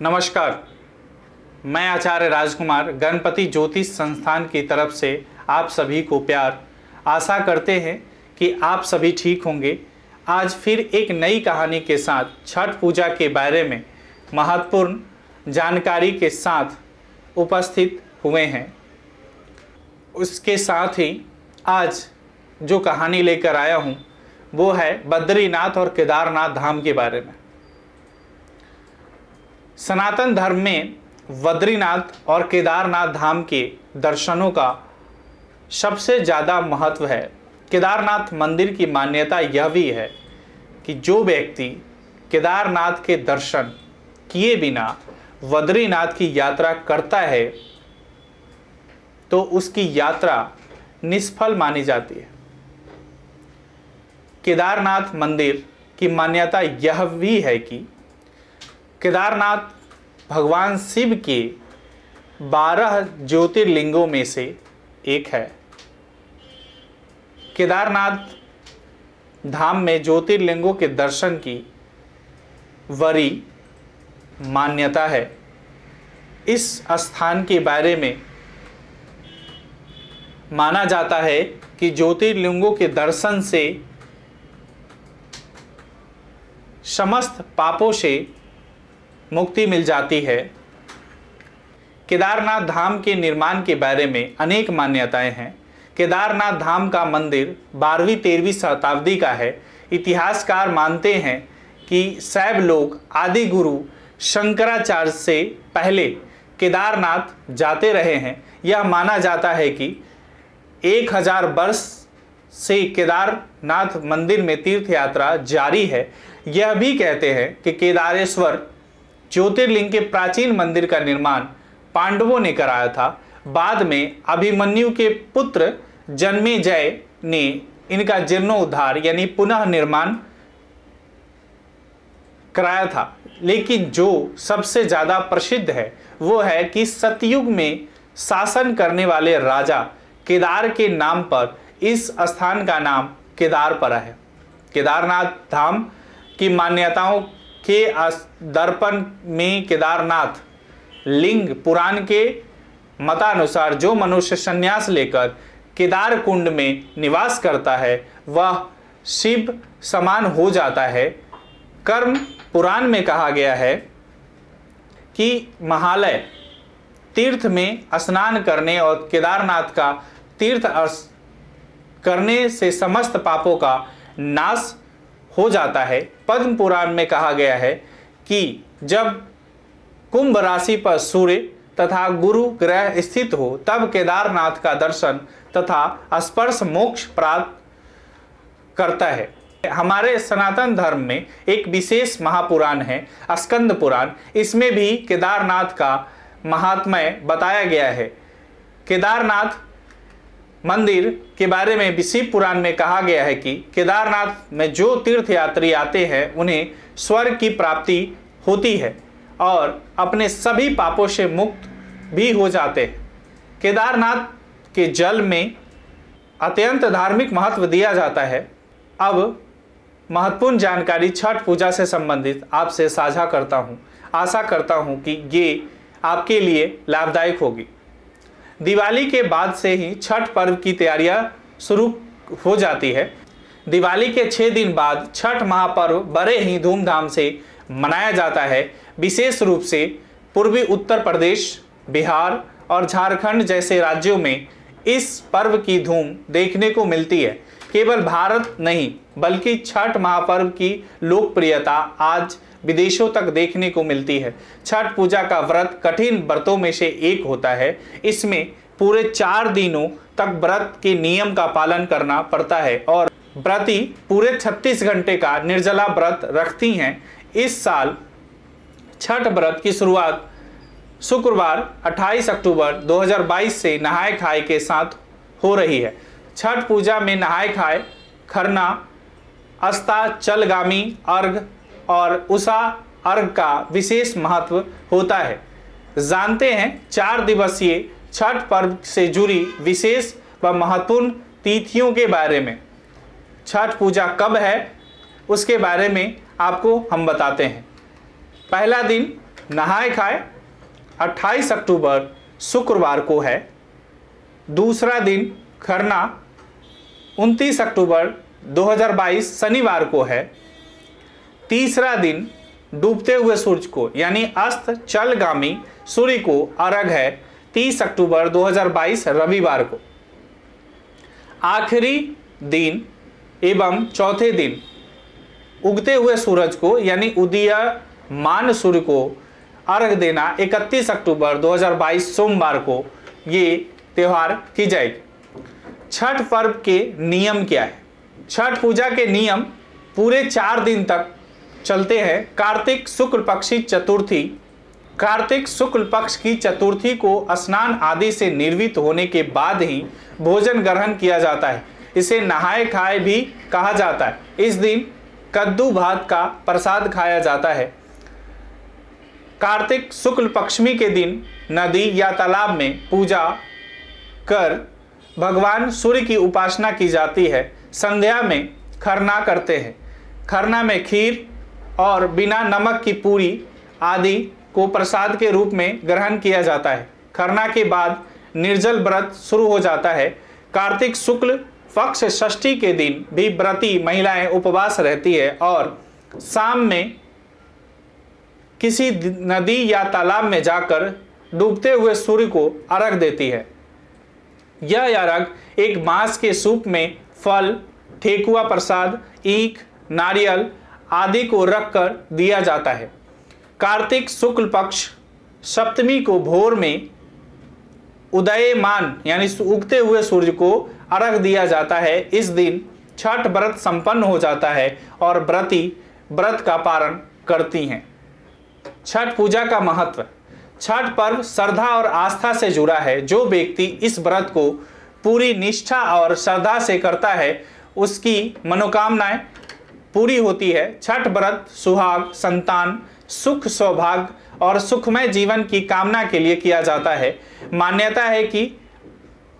नमस्कार, मैं आचार्य राजकुमार गणपति ज्योतिष संस्थान की तरफ से आप सभी को प्यार। आशा करते हैं कि आप सभी ठीक होंगे। आज फिर एक नई कहानी के साथ छठ पूजा के बारे में महत्वपूर्ण जानकारी के साथ उपस्थित हुए हैं। उसके साथ ही आज जो कहानी लेकर आया हूँ वो है बद्रीनाथ और केदारनाथ धाम के बारे में। सनातन धर्म में बद्रीनाथ और केदारनाथ धाम के दर्शनों का सबसे ज़्यादा महत्व है। केदारनाथ मंदिर की मान्यता यह भी है कि जो व्यक्ति केदारनाथ के दर्शन किए बिना बद्रीनाथ की यात्रा करता है तो उसकी यात्रा निष्फल मानी जाती है। केदारनाथ मंदिर की मान्यता यह भी है कि केदारनाथ भगवान शिव के 12 ज्योतिर्लिंगों में से एक है। केदारनाथ धाम में ज्योतिर्लिंगों के दर्शन की बड़ी मान्यता है। इस स्थान के बारे में माना जाता है कि ज्योतिर्लिंगों के दर्शन से समस्त पापों से मुक्ति मिल जाती है। केदारनाथ धाम के निर्माण के बारे में अनेक मान्यताएं हैं। केदारनाथ धाम का मंदिर 12वीं-13वीं शताब्दी का है। इतिहासकार मानते हैं कि शैव लोग आदि गुरु शंकराचार्य से पहले केदारनाथ जाते रहे हैं। यह माना जाता है कि 1000 वर्ष से केदारनाथ मंदिर में तीर्थ यात्रा जारी है। यह भी कहते हैं कि केदारेश्वर ज्योतिर्लिंग के प्राचीन मंदिर का निर्माण पांडवों ने कराया था। बाद में अभिमन्यु के पुत्र जन्मेजय ने इनका जीर्णोद्धार यानी पुनः निर्माण कराया था। लेकिन जो सबसे ज़्यादा प्रसिद्ध है वो है कि सतयुग में शासन करने वाले राजा केदार के नाम पर इस स्थान का नाम केदार पड़ा है। केदारनाथ धाम की मान्यताओं के दर्पण में केदारनाथ लिंग पुराण के मतानुसार जो मनुष्य संन्यास लेकर केदार कुंड में निवास करता है वह शिव समान हो जाता है। कर्म पुराण में कहा गया है कि महालय तीर्थ में स्नान करने और केदारनाथ का तीर्थ करने से समस्त पापों का नाश हो जाता है। पद्म पुराण में कहा गया है कि जब कुंभ राशि पर सूर्य तथा गुरु ग्रह स्थित हो तब केदारनाथ का दर्शन तथा स्पर्श मोक्ष प्राप्त करता है। हमारे सनातन धर्म में एक विशेष महापुराण है स्कंद पुराण। इसमें भी केदारनाथ का महात्म्य बताया गया है। केदारनाथ मंदिर के बारे में शिव पुराण में कहा गया है कि केदारनाथ में जो तीर्थयात्री आते हैं उन्हें स्वर्ग की प्राप्ति होती है और अपने सभी पापों से मुक्त भी हो जाते हैं। केदारनाथ के जल में अत्यंत धार्मिक महत्व दिया जाता है। अब महत्वपूर्ण जानकारी छठ पूजा से संबंधित आपसे साझा करता हूँ। आशा करता हूँ कि ये आपके लिए लाभदायक होगी। दिवाली के बाद से ही छठ पर्व की तैयारियां शुरू हो जाती है। दिवाली के 6 दिन बाद छठ महापर्व बड़े ही धूमधाम से मनाया जाता है। विशेष रूप से पूर्वी उत्तर प्रदेश, बिहार और झारखंड जैसे राज्यों में इस पर्व की धूम देखने को मिलती है। केवल भारत नहीं बल्कि छठ महापर्व की लोकप्रियता आज विदेशों तक देखने को मिलती है। छठ पूजा का व्रत कठिन व्रतों में से एक होता है। इसमें पूरे 4 दिनों तक व्रत के नियम का पालन करना पड़ता है और व्रती पूरे 36 घंटे का निर्जला व्रत रखती हैं। इस साल छठ व्रत की शुरुआत शुक्रवार 28 अक्टूबर 2022 से नहाय खाए के साथ हो रही है। छठ पूजा में नहाय खाए, खरना, अस्ताचलगामी अर्घ और उषा अर्घ का विशेष महत्व होता है। जानते हैं 4 दिवसीय छठ पर्व से जुड़ी विशेष व महत्वपूर्ण तिथियों के बारे में। छठ पूजा कब है उसके बारे में आपको हम बताते हैं। पहला दिन नहाय खाए 28 अक्टूबर शुक्रवार को है। दूसरा दिन खरना 29 अक्टूबर 2022 शनिवार को है। तीसरा दिन डूबते हुए सूरज को यानी अस्त चलगामी सूर्य को अर्घ है 30 अक्टूबर 2022 रविवार को। आखिरी दिन एवं चौथे दिन उगते हुए सूरज को यानी उदीयमान सूर्य को अर्घ देना 31 अक्टूबर 2022 सोमवार को ये त्यौहार की जाएगी। छठ पर्व के नियम क्या है? छठ पूजा के नियम पूरे 4 दिन तक चलते हैं। कार्तिक शुक्ल पक्ष की चतुर्थी को स्नान आदि से निर्वित होने के बाद ही भोजन ग्रहण किया जाता है। इसे नहाए खाए भी कहा जाता है। इस दिन कद्दू भात का प्रसाद खाया जाता है। कार्तिक शुक्ल पक्षमी के दिन नदी या तालाब में पूजा कर भगवान सूर्य की उपासना की जाती है। संध्या में खरना करते हैं। खरना में खीर और बिना नमक की पूरी आदि को प्रसाद के रूप में ग्रहण किया जाता है। खरना के बाद निर्जल व्रत शुरू हो जाता है। कार्तिक शुक्ल पक्ष षष्ठी के दिन भी व्रती महिलाएं उपवास रहती है और शाम में किसी नदी या तालाब में जाकर डूबते हुए सूर्य को अर्घ देती है। यह अर्घ एक बांस के सूप में फल, ठेकुआ प्रसाद, ईख, नारियल आदि को रखकर दिया जाता है। कार्तिक शुक्ल पक्ष सप्तमी को भोर में उदयमान यानी उगते हुए सूर्य को अर्घ दिया जाता है। इस दिन छठ व्रत संपन्न हो जाता है और व्रती व्रत का पारण करती हैं। छठ पूजा का महत्व। छठ पर्व श्रद्धा और आस्था से जुड़ा है। जो व्यक्ति इस व्रत को पूरी निष्ठा और श्रद्धा से करता है उसकी मनोकामनाएं पूरी होती है। छठ व्रत सुहाग, संतान, सुख, सौभाग्य और सुखमय जीवन की कामना के लिए किया जाता है। मान्यता है कि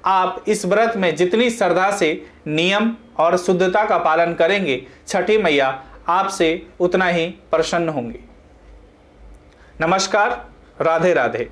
आप इस व्रत में जितनी श्रद्धा से नियम और शुद्धता का पालन करेंगे, छठी मैया आपसे उतना ही प्रसन्न होंगी। नमस्कार, राधे राधे।